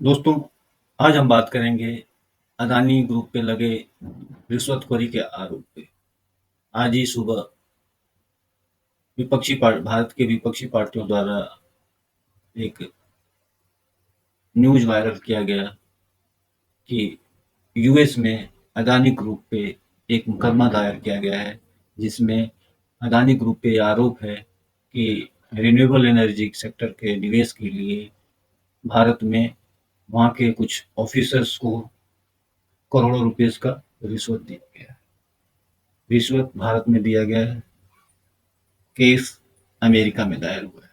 दोस्तों, आज हम बात करेंगे अदानी ग्रुप पे लगे रिश्वतखोरी के आरोप पे। आज ही सुबह भारत के विपक्षी पार्टियों द्वारा एक न्यूज़ वायरल किया गया कि यूएस में अदानी ग्रुप पे एक मुकदमा दायर किया गया है, जिसमें अदानी ग्रुप पे आरोप है कि रिन्यूएबल एनर्जी सेक्टर के निवेश के लिए भारत में वहाँ के कुछ ऑफिसर्स को करोड़ों रुपए का रिश्वत दिया गया है। रिश्वत भारत में दिया गया है, केस अमेरिका में दायर हुआ है।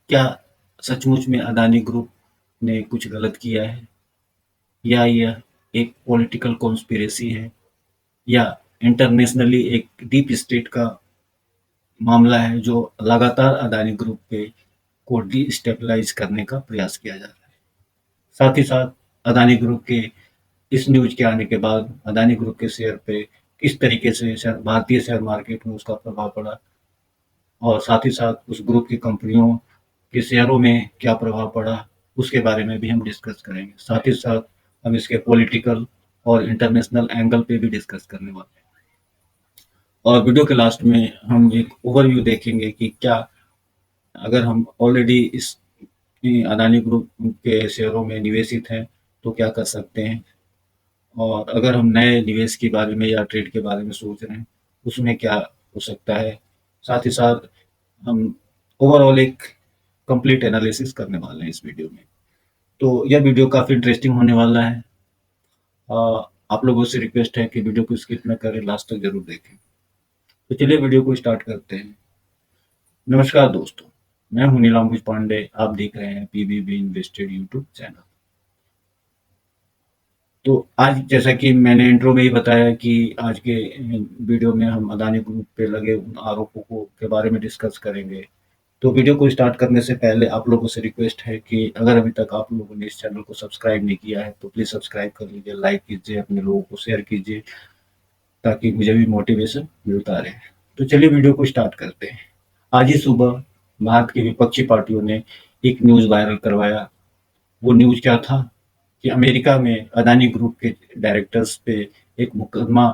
क्या सचमुच में अदानी ग्रुप ने कुछ गलत किया है, या यह एक पॉलिटिकल कॉन्स्पिरेसी है, या इंटरनेशनली एक डीप स्टेट का मामला है जो लगातार अदानी ग्रुप पे को डिस्टेबलाइज करने का प्रयास किया जा रहा है। साथ ही साथ अदानी ग्रुप के इस न्यूज के आने के बाद अदानी ग्रुप के शेयर पे किस तरीके से भारतीय शेयर मार्केट में उसका प्रभाव पड़ा, और साथ ही साथ उस ग्रुप की कंपनियों के शेयरों में क्या प्रभाव पड़ा, उसके बारे में भी हम डिस्कस करेंगे। साथ ही साथ हम इसके पॉलिटिकल और इंटरनेशनल एंगल पे भी डिस्कस करने वाले हैं। और वीडियो के लास्ट में हम एक ओवरव्यू देखेंगे कि क्या, अगर हम ऑलरेडी इस अदानी ग्रुप के शेयरों में निवेशित हैं तो क्या कर सकते हैं, और अगर हम नए निवेश के बारे में या ट्रेड के बारे में सोच रहे हैं उसमें क्या हो सकता है। साथ ही साथ हम ओवरऑल एक कंप्लीट एनालिसिस करने वाले हैं इस वीडियो में। तो यह वीडियो काफ़ी इंटरेस्टिंग होने वाला है। अ, आप लोगों से रिक्वेस्ट है कि वीडियो को स्किप न करें, लास्ट तक ज़रूर देखें। तो चलिए वीडियो को स्टार्ट करते हैं। नमस्कार दोस्तों, मैं हूं नीलांबुज पांडे, आप देख रहे हैं पीबीबी इन्वेस्टेड यूट्यूब चैनल। तो आज जैसा कि मैंने इंट्रो में ही बताया कि आज के वीडियो में हम अदानी ग्रुप पे लगे उन आरोपों को के बारे में डिस्कस करेंगे। तो वीडियो को स्टार्ट करने से पहले आप लोगों से रिक्वेस्ट है कि अगर अभी तक आप लोगों ने इस चैनल को सब्सक्राइब नहीं किया है तो प्लीज़ सब्सक्राइब कर लीजिए, लाइक कीजिए, अपने लोगों को शेयर कीजिए, ताकि मुझे भी मोटिवेशन मिलता रहे। तो चलिए वीडियो को स्टार्ट करते हैं। आज ही सुबह भारत की विपक्षी पार्टियों ने एक न्यूज़ वायरल करवाया। वो न्यूज़ क्या था कि अमेरिका में अदानी ग्रुप के डायरेक्टर्स पे एक मुकदमा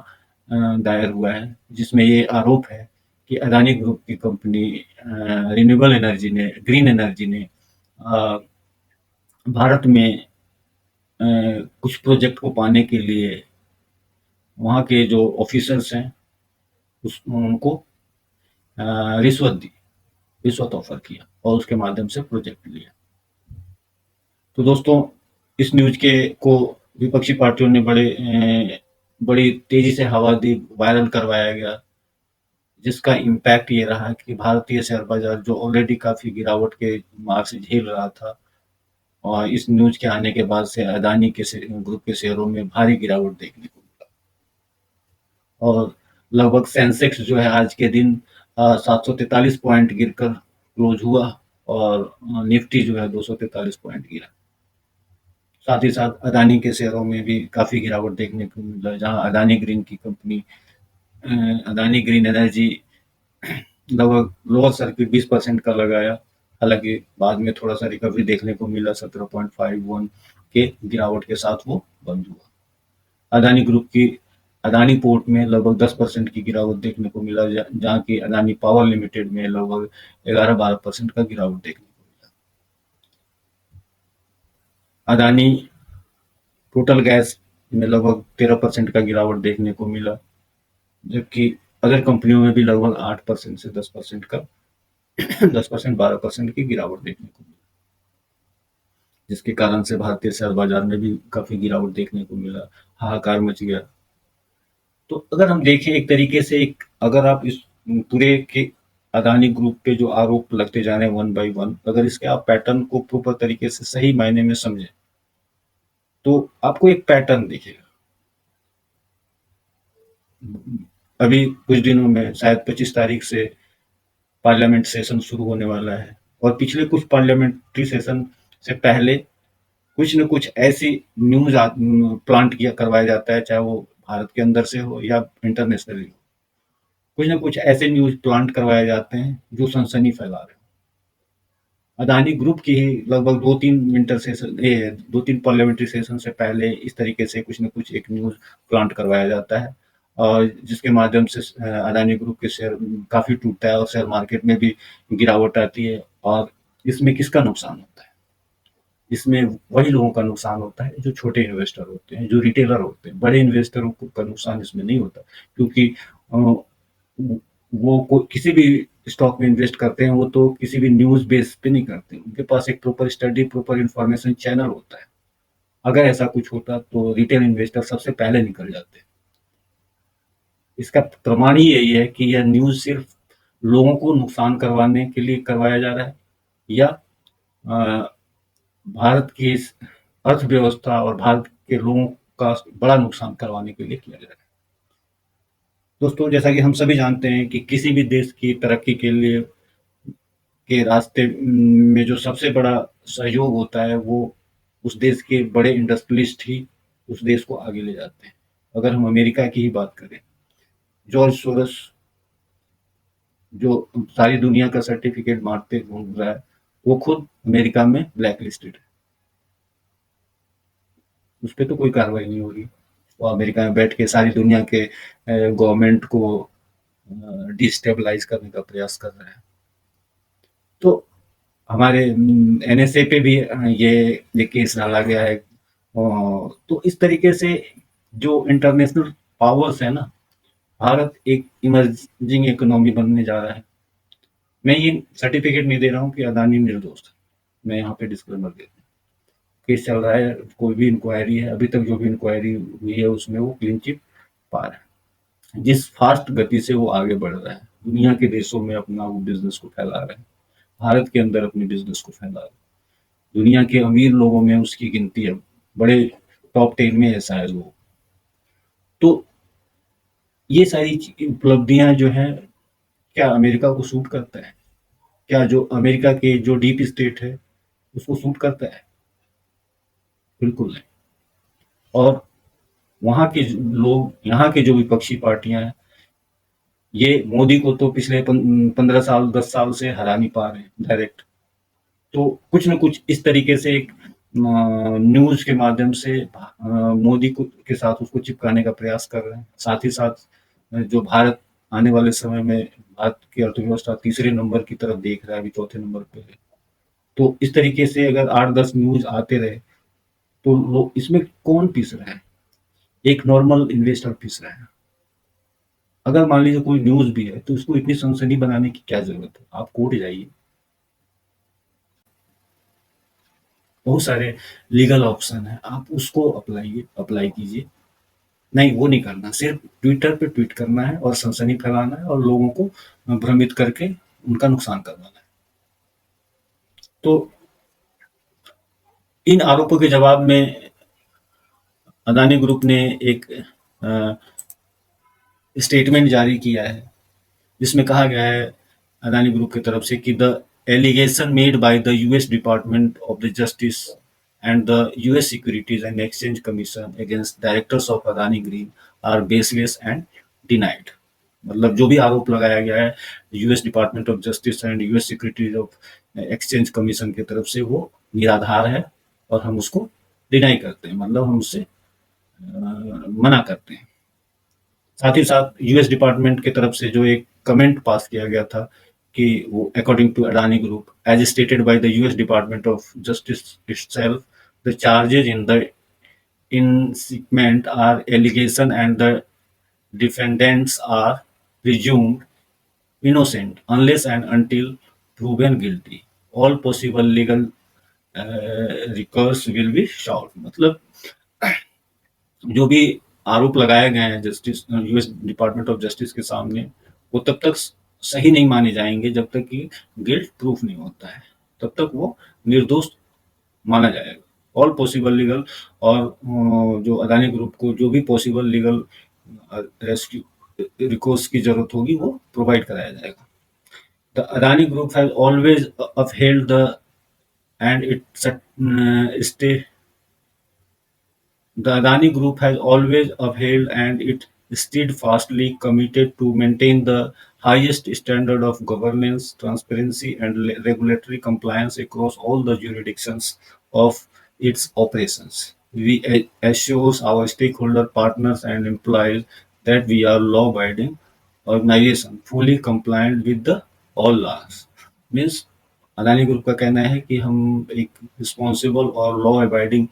दायर हुआ है, जिसमें ये आरोप है कि अदानी ग्रुप की कंपनी रिन्यूएबल एनर्जी ने, ग्रीन एनर्जी ने अ, भारत में कुछ प्रोजेक्ट को पाने के लिए वहाँ के जो ऑफिसर्स हैं उस उनको रिश्वत दी, रिश्वत ऑफर किया और उसके माध्यम से प्रोजेक्ट लिया। तो दोस्तों, इस न्यूज़ के को विपक्षी पार्टियों ने बड़ी तेजी से हवा दी, वायरल करवाया गया, जिसका इम्पैक्ट ये रहा कि भारतीय शेयर बाजार जो ऑलरेडी काफ़ी गिरावट के मार से झेल रहा था, और इस न्यूज़ के आने के बाद से अदानी के ग्रुप के शेयरों में भारी गिरावट देखने को मिला। और लगभग सेंसेक्स जो है आज के दिन 743 पॉइंट गिरकर क्लोज हुआ, और निफ्टी जो है 243 पॉइंट गिरा। साथ ही साथ अदानी के शेयरों में भी काफ़ी गिरावट देखने को मिला, जहां अदानी ग्रीन की कंपनी अदानी ग्रीन एनर्जी लगभग लोअर सर्किट 20% का लगाया। हालांकि बाद में थोड़ा सा रिकवरी देखने को मिला, 17.51 के गिरावट के साथ वो बंद हुआ। अदानी ग्रुप की अदानी पोर्ट में लगभग 10% की गिरावट देखने को मिला, जहाँ की अदानी पावर लिमिटेड में लगभग 11-12% का गिरावट देखने को मिला। अदानी टोटल गैस में लगभग 13% का गिरावट देखने को मिला, जबकि अदर कंपनियों में भी लगभग 8% से 10% का 10% 12% की गिरावट देखने को मिली, जिसके कारण से भारतीय शेयर बाजार में भी काफी गिरावट देखने को मिला, हाहाकार मच गया। तो अगर हम देखें एक तरीके से, एक अगर आप इस पूरे के अदानी ग्रुप पे जो आरोप लगते जा रहे हैं वन बाय वन, अगर इसके आप पैटर्न को प्रॉपर तरीके से सही मायने में समझें तो आपको एक पैटर्न दिखेगा। अभी कुछ दिनों में शायद 25 तारीख से पार्लियामेंट सेशन शुरू होने वाला है, और पिछले कुछ पार्लियामेंट्री सेशन से पहले कुछ न कुछ ऐसी न्यूज प्लांट किया करवाया जाता है, चाहे वो भारत के अंदर से हो या इंटरनेशनली हो। कुछ न कुछ ऐसे न्यूज प्लांट करवाए जाते हैं जो सनसनी फैला रहे हैं। अदानी ग्रुप की ही लगभग 2-3 विंटर सेशन 2-3 पार्लियामेंट्री सेशन से पहले इस तरीके से कुछ न कुछ एक न्यूज़ प्लांट करवाया जाता है और जिसके माध्यम से अदानी ग्रुप के शेयर काफ़ी टूटता है और शेयर मार्केट में भी गिरावट आती है और इसमें किसका नुकसान होता है? इसमें वही लोगों का नुकसान होता है जो छोटे इन्वेस्टर होते हैं, जो रिटेलर होते हैं। बड़े इन्वेस्टरों को का नुकसान इसमें नहीं होता क्योंकि वो किसी भी स्टॉक में इन्वेस्ट करते हैं, वो तो किसी भी न्यूज़ बेस पे नहीं करते। उनके पास एक proper study, proper information channel होता है। अगर ऐसा कुछ होता तो रिटेल इन्वेस्टर सबसे पहले निकल जाते। इसका प्रमाण ही यही है कि यह न्यूज़ सिर्फ लोगों को नुकसान करवाने के लिए करवाया जा रहा है या अ, भारत की इस अर्थव्यवस्था और भारत के लोगों का बड़ा नुकसान करवाने के लिए किया जा रहा है। दोस्तों, जैसा कि हम सभी जानते हैं कि किसी भी देश की तरक्की के लिए के रास्ते में जो सबसे बड़ा सहयोग होता है, वो उस देश के बड़े इंडस्ट्रियलिस्ट ही उस देश को आगे ले जाते हैं। अगर हम अमेरिका की ही बात करें, जॉर्ज सोरोस जो सारी दुनिया का सर्टिफिकेट बाँटते घूम रहा है, वो खुद अमेरिका में ब्लैक लिस्टेड है। उस पे तो कोई कार्रवाई नहीं हो रही। वो अमेरिका में बैठ के सारी दुनिया के गवर्नमेंट को डिस्टेबलाइज करने का प्रयास कर रहा है। तो हमारे एनएसए पे भी ये केस डाला गया है। तो इस तरीके से जो इंटरनेशनल पावर्स है ना, भारत एक इमर्जिंग इकोनॉमी बनने जा रहा है। मैं ये सर्टिफिकेट नहीं दे रहा हूँ कि अदानी निर्दोष है। मैं यहाँ पे डिस्क्लेमर देता हूँ। केस चल रहा है, कोई भी इंक्वायरी है, अभी तक जो भी इंक्वायरी हुई है उसमें वो क्लीन चिट पा रहा है। जिस फास्ट गति से वो आगे बढ़ रहा है, दुनिया के देशों में अपना वो बिजनेस को फैला रहा है, भारत के अंदर अपने बिजनेस को फैला रहा है। दुनिया के अमीर लोगों में उसकी गिनती है, बड़े टॉप 10 में है शायद वो। तो ये सारी उपलब्धियां जो है, क्या अमेरिका को सूट करता है? क्या जो अमेरिका के जो डीप स्टेट है उसको सूट करता है? बिल्कुल नहीं। और वहां के लोग, यहाँ के जो विपक्षी पार्टियां हैं, ये मोदी को तो पिछले 15 साल 10 साल से हरा नहीं पा रहे हैं डायरेक्ट। तो कुछ न कुछ इस तरीके से एक न्यूज़ के माध्यम से मोदी को के साथ उसको चिपकाने का प्रयास कर रहे हैं। साथ ही साथ जो भारत आने वाले समय में भारत की अर्थव्यवस्था तीसरे नंबर की तरफ देख रहा है, अभी चौथे नंबर पे है। तो इस तरीके से अगर 8-10 न्यूज़ आते रहे, तो लोग इसमें कौन पिस रहा है? एक नॉर्मल इन्वेस्टर पिस रहा है। अगर मान लीजिए कोई न्यूज़ भी है, तो उसको इतनी सनसनी बनाने की क्या ज़रूरत है? आप कोर्ट जाइए। बहुत सारे लीगल ऑप्शन है, आप उसको अप्लाई कीजिए। नहीं, वो नहीं करना, सिर्फ ट्विटर पे ट्वीट करना है और सनसनी फैलाना है और लोगों को भ्रमित करके उनका नुकसान करवाना है। तो इन आरोपों के जवाब में अदानी ग्रुप ने एक स्टेटमेंट जारी किया है, जिसमें कहा गया है अदानी ग्रुप की तरफ से कि the allegation made by the US department of the justice and the US securities and exchange commission against directors of Adani green are baseless and denied. मतलब जो भी आरोप लगाया गया है US department of justice and US securities of exchange commission की तरफ से, वो निराधार है और हम उसको डिनाई करते हैं, मतलब हम उससे मना करते हैं। साथ ही साथ यूएस डिपार्टमेंट की तरफ से जो एक कमेंट पास किया गया था कि वो according to Adani group as stated by the US department of justice itself, the charges in the indictment are allegation and the defendants are presumed innocent unless and until proven guilty. All possible legal recourse will be sought। मतलब जो भी आरोप लगाए गए हैं justice US department of justice के सामने, वो तब तक सही नहीं माने जाएंगे जब तक कि गिल्ट प्रूफ नहीं होता है, तब तक वो निर्दोष माना जाएगा। ऑल पॉसिबल लीगल, और जो अदानी ग्रुप को जो भी पॉसिबल लीगल रेस्क्यू रिकोर्स की जरूरत होगी वो प्रोवाइड कराया जाएगा। The Adani group has always upheld the end it's stay The Adani Group has always upheld and it steadfastly committed to maintain the highest standard of governance, transparency, and regulatory compliance across all the jurisdictions of its operations. We assures our stakeholder partners and employees that we are law-abiding organization, fully compliant with the all laws. Means Adani group का कहना है कि हम एक responsible और law abiding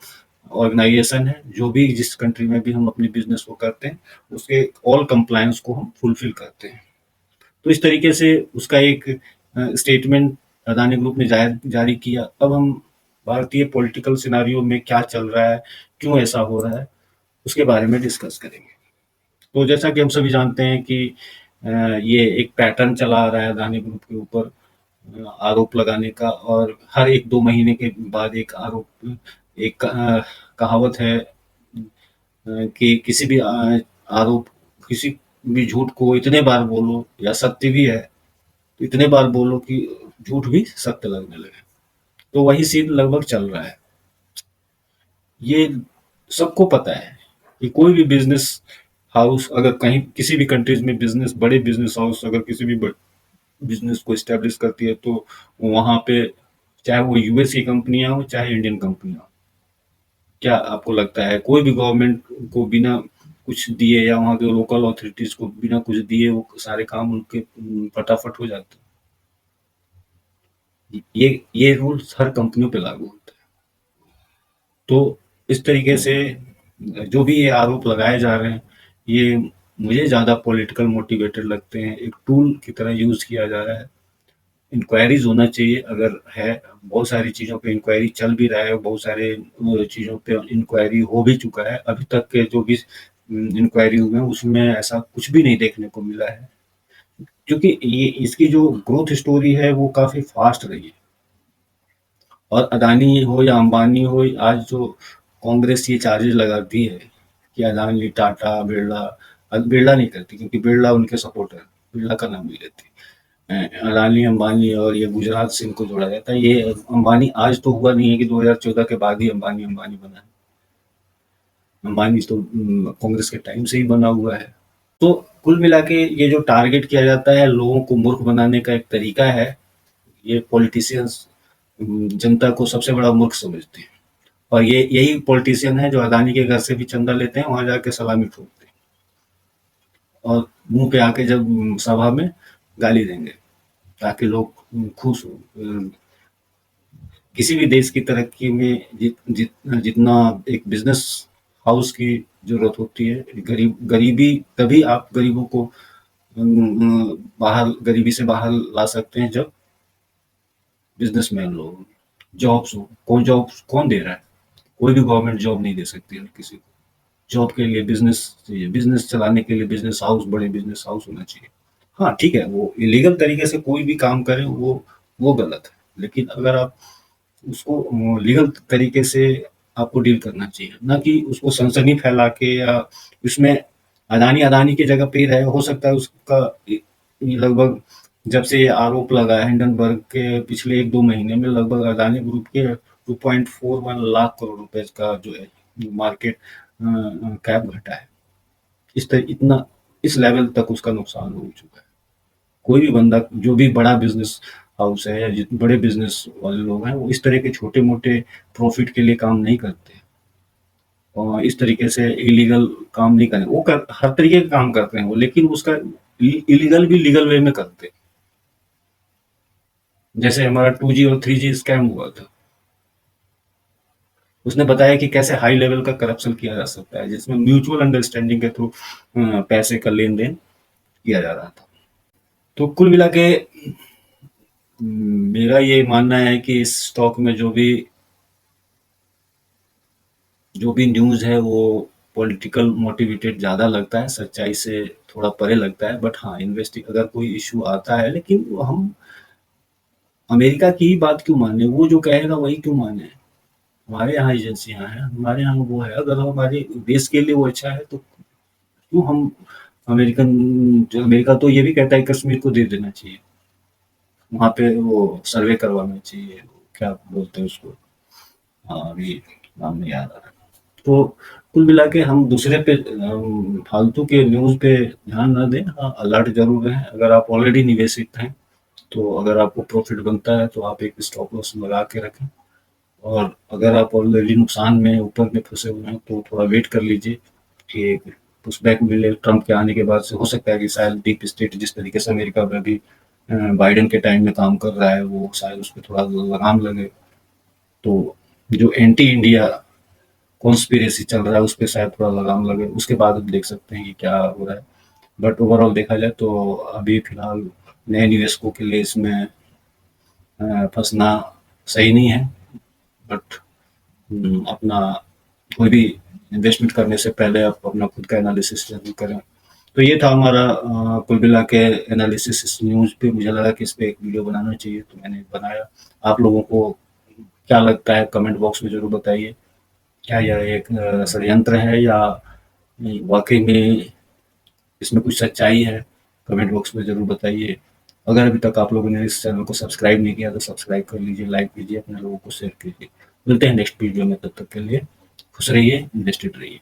organisation है। जो भी जिस कंट्री में भी हम अपनी बिजनेस को करते हैं उसके ऑल कंप्लायंस को हम फुलफिल करते हैं। तो इस तरीके से उसका एक स्टेटमेंट अदानी ग्रुप ने जारी किया। अब हम भारतीय पॉलिटिकल सिनारियो में क्या चल रहा है, क्यों ऐसा हो रहा है, उसके बारे में डिस्कस करेंगे। तो जैसा कि हम सभी जानते हैं कि ये एक पैटर्न चला आ रहा है अदानी ग्रुप के ऊपर आरोप लगाने का, और हर 1-2 महीने के बाद एक आरोप, एक कहावत है कि किसी भी आरोप, किसी भी झूठ को इतने बार बोलो, या सत्य भी है तो इतने बार बोलो कि झूठ भी सत्य लगने लगे। तो वही सीन लगभग चल रहा है। ये सबको पता है कि कोई भी बिजनेस हाउस अगर कहीं किसी भी कंट्रीज में बिजनेस, बड़े बिजनेस हाउस अगर किसी भी बिजनेस को स्टैब्लिश करती है तो वहां पे चाहे वो यूएस की कंपनियां हो चाहे इंडियन कंपनियां हो, क्या आपको लगता है कोई भी गवर्नमेंट को बिना कुछ दिए या वहाँ के लोकल अथॉरिटीज को बिना कुछ दिए वो सारे काम उनके फटाफट हो जाते हैं? ये रूल्स हर कंपनियों पे लागू होता है। तो इस तरीके से जो भी ये आरोप लगाए जा रहे हैं, ये मुझे ज़्यादा पॉलिटिकल मोटिवेटेड लगते हैं। एक टूल की तरह यूज़ किया जा रहा है। इंक्वायरीज होना चाहिए, अगर है बहुत सारी चीज़ों पे इंक्वायरी चल भी रहा है, बहुत सारे चीज़ों पे इंक्वायरी हो भी चुका है। अभी तक के जो भी इंक्वायरी हुए हैं उसमें ऐसा कुछ भी नहीं देखने को मिला है, क्योंकि ये इसकी जो ग्रोथ स्टोरी है वो काफ़ी फास्ट रही है। और अदानी हो या अंबानी हो, आज जो कांग्रेस ये चार्जेस लगाती है कि अदानी, टाटा, बिरला, बिरला नहीं करती क्योंकि बिरला उनके सपोर्टर, बिरला का नाम नहीं लेती। अडानी, अंबानी और ये गुजरात से इनको जोड़ा जाता है। ये अंबानी आज तो हुआ नहीं है कि 2014 के बाद ही अंबानी अंबानी बना है। अंबानी तो कांग्रेस के टाइम से ही बना हुआ है। तो कुल मिला के ये जो टारगेट किया जाता है, लोगों को मूर्ख बनाने का एक तरीका है। ये पॉलिटिशियंस जनता को सबसे बड़ा मूर्ख समझते हैं, और ये यही पॉलिटिशियन है जो अदानी के घर से भी चंदा लेते हैं, वहां जाके सलामी ठोकते हैं और मुंह पे आके जब सभा में गाली देंगे ताकि लोग खुश हो। किसी भी देश की तरक्की में जितना एक बिजनेस हाउस की जरूरत होती है, गरीबी, तभी आप गरीबों को बाहर, गरीबी से बाहर ला सकते हैं जब बिजनेसमैन लोग, जॉब्स हो। कौन दे रहा है? कोई भी गवर्नमेंट जॉब नहीं दे सकती है किसी को। जॉब के लिए बिजनेस चाहिए, बिजनेस चलाने के लिए बिजनेस हाउस, बड़े बिजनेस हाउस होना चाहिए। हाँ ठीक है, वो इलीगल तरीके से कोई भी काम करे वो गलत है, लेकिन अगर आप उसको लीगल तरीके से आपको डील करना चाहिए, ना कि उसको सनसनी फैला के, या उसमें अदानी अदानी की जगह पे ही रहे। हो सकता है उसका लगभग जब से ये आरोप लगा है हिंडनबर्ग के, पिछले 1-2 महीने में लगभग अदानी ग्रुप के 2.41 लाख करोड़ रुपए का जो है मार्केट कैप घटा है। इस तरह इतना, इस लेवल तक उसका नुकसान हो चुका है। कोई भी बंदा, जो भी बड़ा बिजनेस हाउस है या जितने बड़े बिजनेस वाले लोग हैं, वो इस तरह के छोटे मोटे प्रॉफिट के लिए काम नहीं करते, और इस तरीके से इलीगल काम नहीं करें। वो हर तरीके का काम करते हैं वो, लेकिन उसका इलीगल भी लीगल वे में करते हैं। जैसे हमारा 2G और 3G स्कैम हुआ था, उसने बताया कि कैसे हाई लेवल का करप्शन किया जा सकता है, जिसमें म्यूचुअल अंडरस्टैंडिंग के थ्रू पैसे का लेन देन किया जा रहा था। तो कुल मिला के मेरा ये मानना है कि इस स्टॉक में जो भी न्यूज़ है वो पॉलिटिकल मोटिवेटेड ज़्यादा लगता है, सच्चाई से थोड़ा परे लगता है। बट हाँ, अगर कोई इशू आता है, लेकिन वो हम अमेरिका की ही बात क्यों माने? वो जो कहेगा वही क्यों माने? हमारे यहाँ एजेंसियां हैं, हमारे यहाँ वो है। अगर हमारे देश के लिए वो अच्छा है तो क्यों हम अमेरिका तो ये भी कहता है कश्मीर को दे देना चाहिए, वहां पे वो सर्वे करवाना चाहिए, क्या बोलते हैं उसको, हाँ अभी नाम नहीं याद आ रहा। तो कुल मिला के हम दूसरे पे फालतू के न्यूज़ पे ध्यान ना दें, हाँ, अलर्ट ज़रूर रहें। अगर आप ऑलरेडी निवेशित हैं, तो अगर आपको प्रॉफ़िट बनता है, तो आप एक स्टॉप लॉस लगा के रखें, और अगर आप ऑलरेडी नुकसान में ऊपर में फँसे हुए हैं, तो थोड़ा वेट कर लीजिए कि एक पुशबैक मिले ट्रम्प के आने के बाद से। हो सकता है कि शायद डीप स्टेट जिस तरीके से अमेरिका में अभी बाइडेन के टाइम में काम कर रहा है, वो शायद उस पे थोड़ा लगाम लगे। तो जो एंटी इंडिया कॉन्स्पिरेसी चल रहा है, उस पे शायद थोड़ा लगाम लगे, उसके बाद हम देख सकते हैं कि क्या हो रहा है। बट ओवरऑल देखा जाए तो अभी फिलहाल नए निवेशकों के लिए इसमें फंसना सही नहीं है। बट अपना कोई भी इन्वेस्टमेंट करने से पहले आप अपना खुद का एनालिसिस जरूर करें। तो ये था हमारा कुल मिला के एनालिसिस इस न्यूज़ पे। मुझे लगा कि इस पे एक वीडियो बनाना चाहिए, तो मैंने बनाया। आप लोगों को क्या लगता है, कमेंट बॉक्स में ज़रूर बताइए। क्या यह एक षड्यंत्र है, या वाक़ई में इसमें कुछ सच्चाई है? कमेंट बॉक्स में ज़रूर बताइए। अगर अभी तक आप लोगों ने इस चैनल को सब्सक्राइब नहीं किया, तो सब्सक्राइब कर लीजिए, लाइक कीजिए, अपने लोगों को शेयर कीजिए। मिलते हैं नेक्स्ट वीडियो में, तब तक के लिए खुश रहिए, इन्वेस्टेड रहिए।